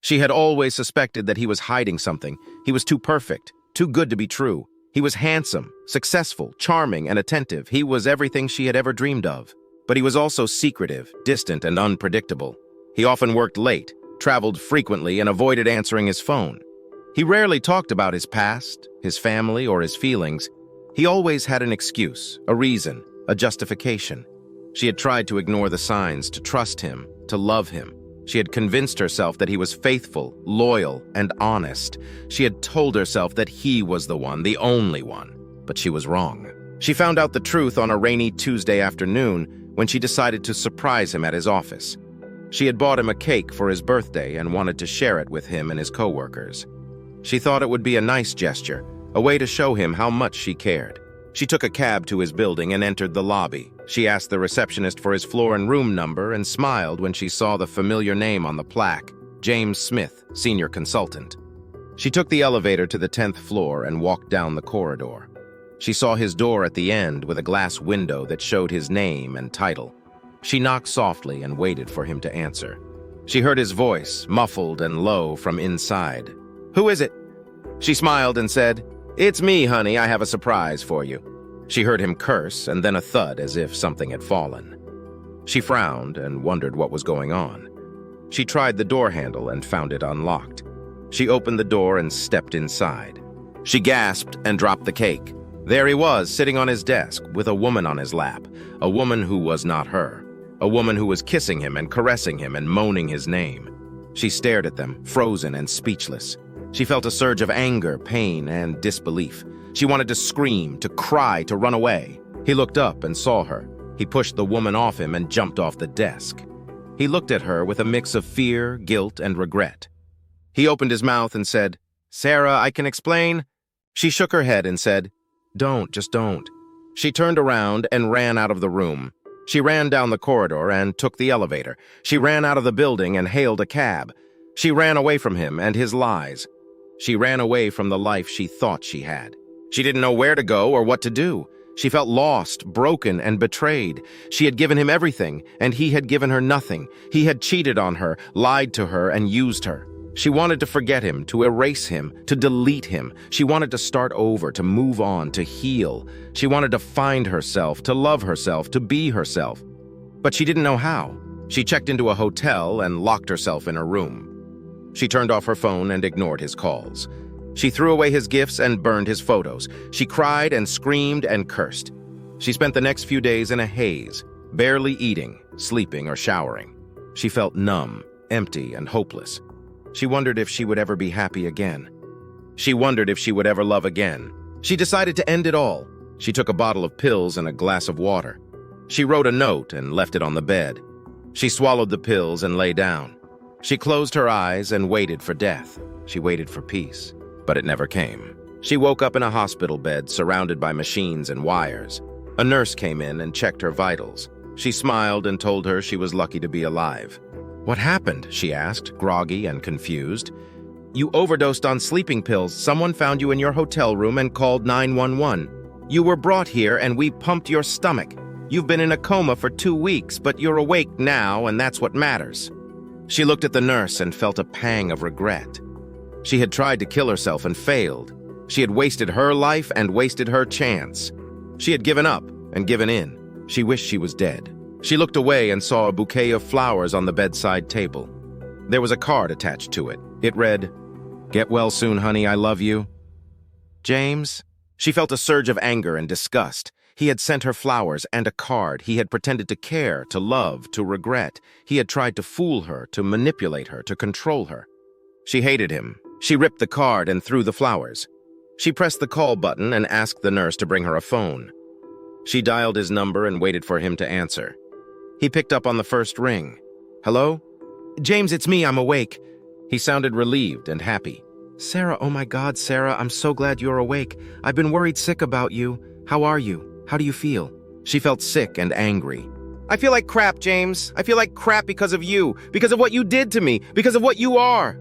She had always suspected that he was hiding something. He was too perfect, too good to be true. He was handsome, successful, charming, and attentive. He was everything she had ever dreamed of. But he was also secretive, distant, and unpredictable. He often worked late, traveled frequently, and avoided answering his phone. He rarely talked about his past, his family, or his feelings. He always had an excuse, a reason, a justification. She had tried to ignore the signs, to trust him, to love him. She had convinced herself that he was faithful, loyal, and honest. She had told herself that he was the one, the only one. But she was wrong. She found out the truth on a rainy Tuesday afternoon when she decided to surprise him at his office. She had bought him a cake for his birthday and wanted to share it with him and his coworkers. She thought it would be a nice gesture, a way to show him how much she cared. She took a cab to his building and entered the lobby. She asked the receptionist for his floor and room number and smiled when she saw the familiar name on the plaque, James Smith, senior consultant. She took the elevator to the 10th floor and walked down the corridor. She saw his door at the end with a glass window that showed his name and title. She knocked softly and waited for him to answer. She heard his voice, muffled and low from inside. "Who is it?" She smiled and said, "It's me, honey. I have a surprise for you." She heard him curse and then a thud as if something had fallen. She frowned and wondered what was going on. She tried the door handle and found it unlocked. She opened the door and stepped inside. She gasped and dropped the cake. There he was, sitting on his desk, with a woman on his lap, a woman who was not her, a woman who was kissing him and caressing him and moaning his name. She stared at them, frozen and speechless. She felt a surge of anger, pain, and disbelief. She wanted to scream, to cry, to run away. He looked up and saw her. He pushed the woman off him and jumped off the desk. He looked at her with a mix of fear, guilt, and regret. He opened his mouth and said, "Sarah, I can explain." She shook her head and said, "Don't, just don't." She turned around and ran out of the room. She ran down the corridor and took the elevator. She ran out of the building and hailed a cab. She ran away from him and his lies. She ran away from the life she thought she had. She didn't know where to go or what to do. She felt lost, broken, and betrayed. She had given him everything, and he had given her nothing. He had cheated on her, lied to her, and used her. She wanted to forget him, to erase him, to delete him. She wanted to start over, to move on, to heal. She wanted to find herself, to love herself, to be herself. But she didn't know how. She checked into a hotel and locked herself in her room. She turned off her phone and ignored his calls. She threw away his gifts and burned his photos. She cried and screamed and cursed. She spent the next few days in a haze, barely eating, sleeping, or showering. She felt numb, empty, and hopeless. She wondered if she would ever be happy again. She wondered if she would ever love again. She decided to end it all. She took a bottle of pills and a glass of water. She wrote a note and left it on the bed. She swallowed the pills and lay down. She closed her eyes and waited for death. She waited for peace, but it never came. She woke up in a hospital bed surrounded by machines and wires. A nurse came in and checked her vitals. She smiled and told her she was lucky to be alive. "What happened?" she asked, groggy and confused. "You overdosed on sleeping pills. Someone found you in your hotel room and called 911. You were brought here and we pumped your stomach. You've been in a coma for 2 weeks, but you're awake now and that's what matters." She looked at the nurse and felt a pang of regret. She had tried to kill herself and failed. She had wasted her life and wasted her chance. She had given up and given in. She wished she was dead. She looked away and saw a bouquet of flowers on the bedside table. There was a card attached to it. It read, "Get well soon, honey, I love you." James? She felt a surge of anger and disgust. He had sent her flowers and a card. He had pretended to care, to love, to regret. He had tried to fool her, to manipulate her, to control her. She hated him. She ripped the card and threw the flowers. She pressed the call button and asked the nurse to bring her a phone. She dialed his number and waited for him to answer. He picked up on the first ring. "Hello? James, it's me, I'm awake." He sounded relieved and happy. "Sarah, oh my God, Sarah, I'm so glad you're awake. I've been worried sick about you. How are you? How do you feel?" She felt sick and angry. "I feel like crap, James. I feel like crap because of you, because of what you did to me, because of what you are."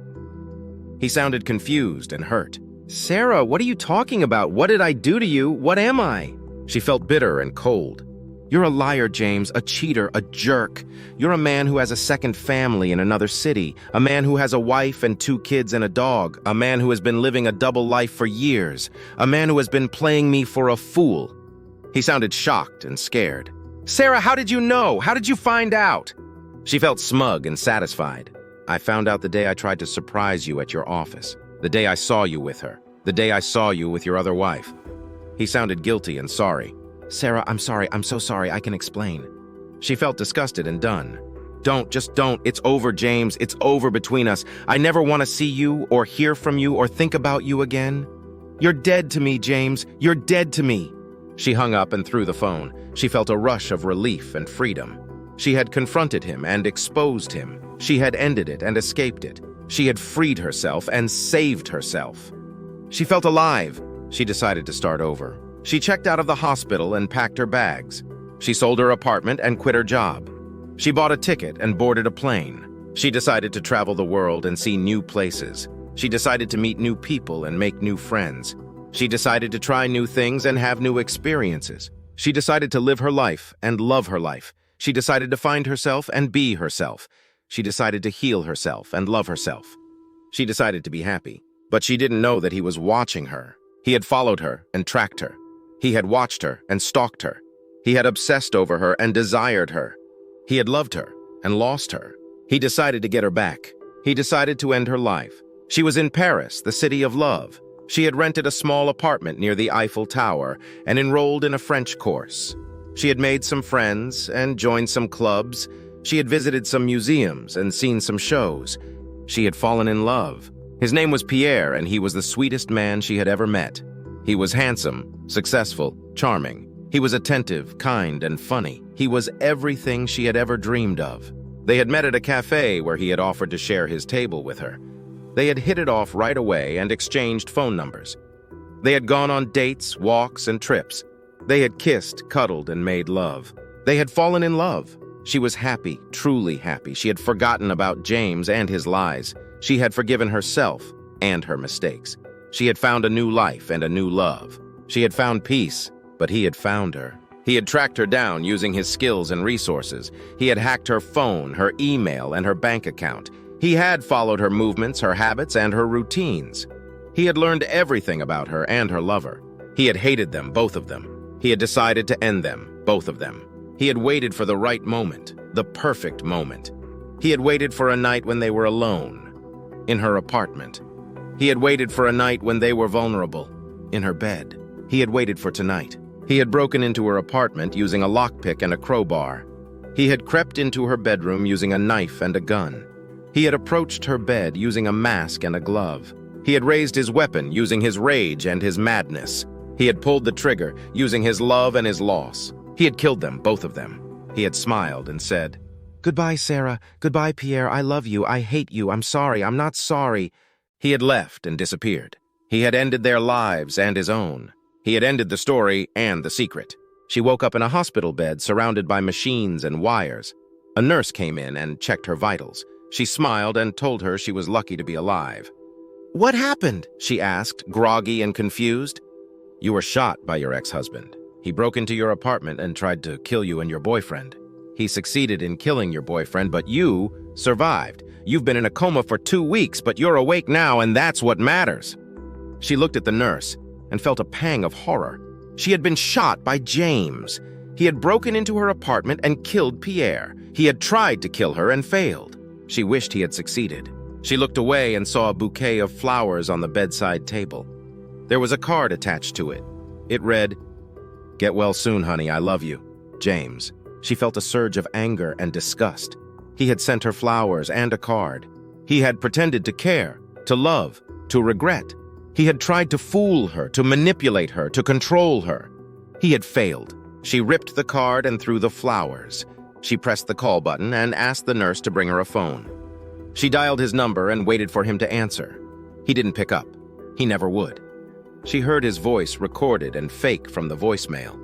He sounded confused and hurt. "Sarah, what are you talking about? What did I do to you? What am I?" She felt bitter and cold. You're a liar, James, a cheater, a jerk. You're a man who has a second family in another city, a man who has a wife and 2 kids and a dog, a man who has been living a double life for years, a man who has been playing me for a fool." He sounded shocked and scared. "Sarah, how did you know? How did you find out?" She felt smug and satisfied. "I found out the day I tried to surprise you at your office, the day I saw you with her, the day I saw you with your other wife." He sounded guilty and sorry. "Sarah, I'm sorry. I'm so sorry. I can explain." She felt disgusted and done. Just don't. It's over, James. It's over between us. I never want to see you or hear from you or think about you again. You're dead to me, James. You're dead to me." She hung up and threw the phone. She felt a rush of relief and freedom. She had confronted him and exposed him. She had ended it and escaped it. She had freed herself and saved herself. She felt alive. She decided to start over. She checked out of the hospital and packed her bags. She sold her apartment and quit her job. She bought a ticket and boarded a plane. She decided to travel the world and see new places. She decided to meet new people and make new friends. She decided to try new things and have new experiences. She decided to live her life and love her life. She decided to find herself and be herself. She decided to heal herself and love herself. She decided to be happy. But she didn't know that he was watching her. He had followed her and tracked her. He had watched her and stalked her. He had obsessed over her and desired her. He had loved her and lost her. He decided to get her back. He decided to end her life. She was in Paris, the city of love. She had rented a small apartment near the Eiffel Tower and enrolled in a French course. She had made some friends and joined some clubs. She had visited some museums and seen some shows. She had fallen in love. His name was Pierre, and he was the sweetest man she had ever met. He was handsome, successful, charming. He was attentive, kind, and funny. He was everything she had ever dreamed of. They had met at a cafe where he had offered to share his table with her. They had hit it off right away and exchanged phone numbers. They had gone on dates, walks, and trips. They had kissed, cuddled, and made love. They had fallen in love. She was happy, truly happy. She had forgotten about James and his lies. She had forgiven herself and her mistakes. She had found a new life and a new love. She had found peace, but he had found her. He had tracked her down using his skills and resources. He had hacked her phone, her email, and her bank account. He had followed her movements, her habits, and her routines. He had learned everything about her and her lover. He had hated them, both of them. He had decided to end them, both of them. He had waited for the right moment, the perfect moment. He had waited for a night when they were alone, in her apartment. He had waited for a night when they were vulnerable, in her bed. He had waited for tonight. He had broken into her apartment using a lockpick and a crowbar. He had crept into her bedroom using a knife and a gun. He had approached her bed using a mask and a glove. He had raised his weapon using his rage and his madness. He had pulled the trigger using his love and his loss. He had killed them, both of them. He had smiled and said, "Goodbye, Sarah. Goodbye, Pierre. I love you. I hate you. I'm sorry. I'm not sorry." He had left and disappeared. He had ended their lives and his own. He had ended the story and the secret. She woke up in a hospital bed surrounded by machines and wires. A nurse came in and checked her vitals. She smiled and told her she was lucky to be alive. "What happened?" she asked, groggy and confused. "You were shot by your ex-husband. He broke into your apartment and tried to kill you and your boyfriend. He succeeded in killing your boyfriend, but you survived. You've been in a coma for 2 weeks, but you're awake now, and that's what matters." She looked at the nurse and felt a pang of horror. She had been shot by James. He had broken into her apartment and killed Pierre. He had tried to kill her and failed. She wished he had succeeded. She looked away and saw a bouquet of flowers on the bedside table. There was a card attached to it. It read, "Get well soon, honey. I love you. James." She felt a surge of anger and disgust. He had sent her flowers and a card. He had pretended to care, to love, to regret. He had tried to fool her, to manipulate her, to control her. He had failed. She ripped the card and threw the flowers. She pressed the call button and asked the nurse to bring her a phone. She dialed his number and waited for him to answer. He didn't pick up. He never would. She heard his voice recorded and fake from the voicemail.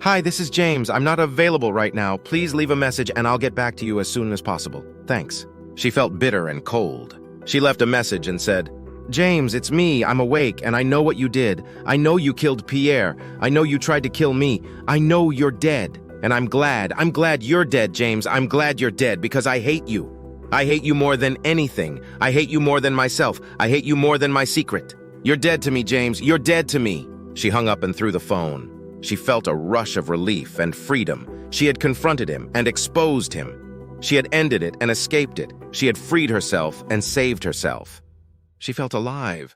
"Hi, this is James. I'm not available right now. Please leave a message and I'll get back to you as soon as possible. Thanks." She felt bitter and cold. She left a message and said, "James, it's me. I'm awake and I know what you did. I know you killed Pierre. I know you tried to kill me. I know you're dead." And I'm glad you're dead, James. I'm glad you're dead because I hate you. I hate you more than anything. I hate you more than myself. I hate you more than my secret. You're dead to me, James. You're dead to me. She hung up and threw the phone. She felt a rush of relief and freedom. She had confronted him and exposed him. She had ended it and escaped it. She had freed herself and saved herself. She felt alive.